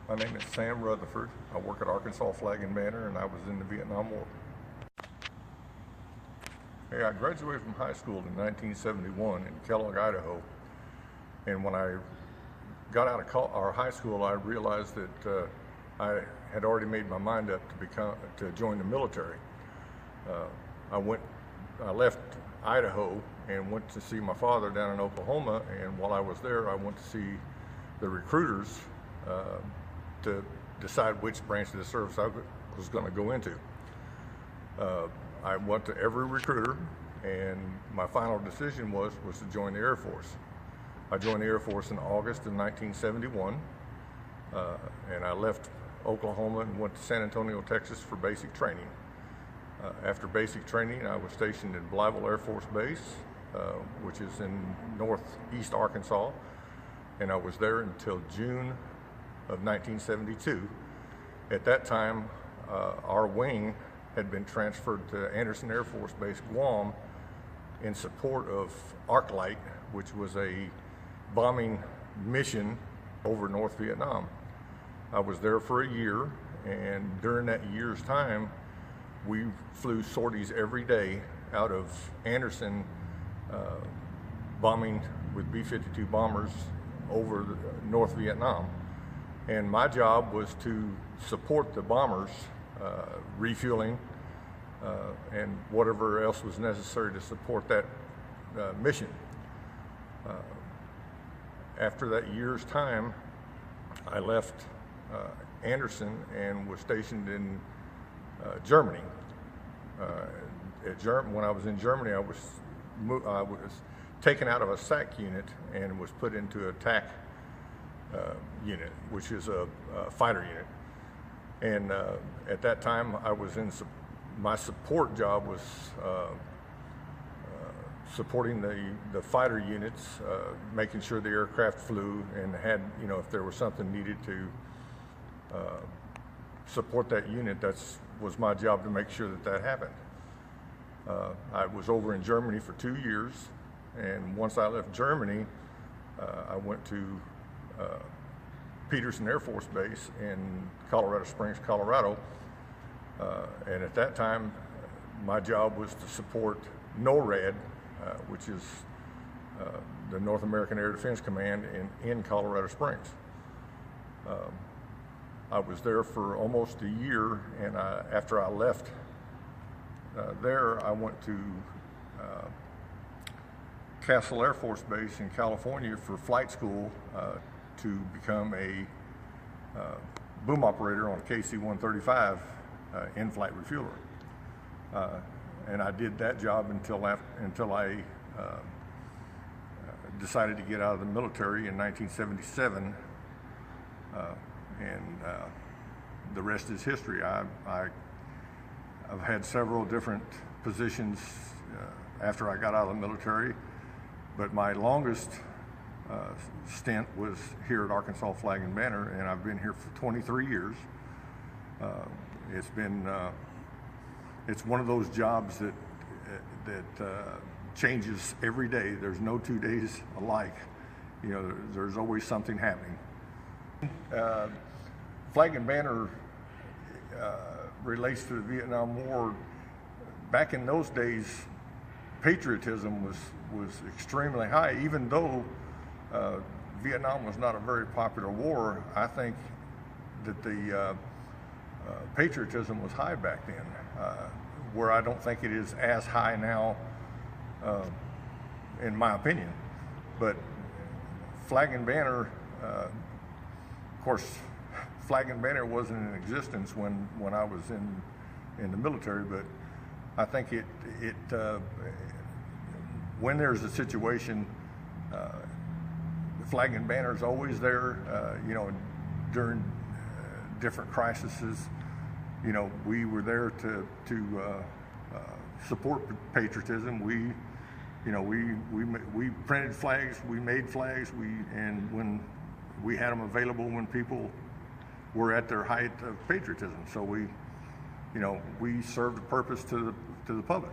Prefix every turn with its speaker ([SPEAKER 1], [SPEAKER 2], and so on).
[SPEAKER 1] My name is Sam Rutherford. I work at Arkansas Flag and Banner, and I was in the Vietnam War. Hey, I graduated from high school in 1971 in Kellogg, Idaho. And when I got out of our high school, I realized that I had already made my mind up to join the military. I left Idaho and went to see my father down in Oklahoma, and while I was there, I went to see the recruiters to decide which branch of the service I was going to go into. I went to every recruiter, and my final decision was to join the Air Force. I joined the Air Force in August of 1971, and I left Oklahoma and went to San Antonio, Texas for basic training. After basic training, I was stationed in Blyville Air Force Base, which is in northeast Arkansas, and I was there until June of 1972. At that time, our wing had been transferred to Anderson Air Force Base, Guam, in support of ArcLight, which was a bombing mission over North Vietnam. I was there for a year, and during that year's time, we flew sorties every day out of Anderson, bombing with B-52 bombers over North Vietnam. And my job was to support the bombers, refueling, and whatever else was necessary to support that mission. After that year's time, I left Anderson and was stationed in Germany. When I was in Germany, I was taken out of a SAC unit and was put into a TAC unit, which is a fighter unit. And at that time, my support job was supporting the fighter units, making sure the aircraft flew, and had, if there was something needed to support that unit, that was my job to make sure that happened. I was over in Germany for 2 years, and once I left Germany, I went to Peterson Air Force Base in Colorado Springs, Colorado, and at that time, my job was to support NORAD, which is the North American Air Defense Command in Colorado Springs. I was there for almost a year, and after I left there, I went to Castle Air Force Base in California for flight school to become a boom operator on a KC-135 in-flight refueler. And I did that job until I decided to get out of the military in 1977. And the rest is history. I've had several different positions after I got out of the military, but my longest stint was here at Arkansas Flag and Banner, and I've been here for 23 years. It's one of those jobs that changes every day. There's no 2 days alike. There's always something happening. Flag and Banner relates to the Vietnam War. Back in those days, patriotism was extremely high. Even though Vietnam was not a very popular war, I think that the patriotism was high back then, where I don't think it is as high now, in my opinion. But Flag and Banner, of course, Flag and Banner wasn't in existence when I was in the military, but I think when there's a situation, the Flag and Banner is always there. During different crises, we were there to support patriotism. We printed flags, we made flags, and when we had them available when people were at their height of patriotism. So we served a purpose to the public.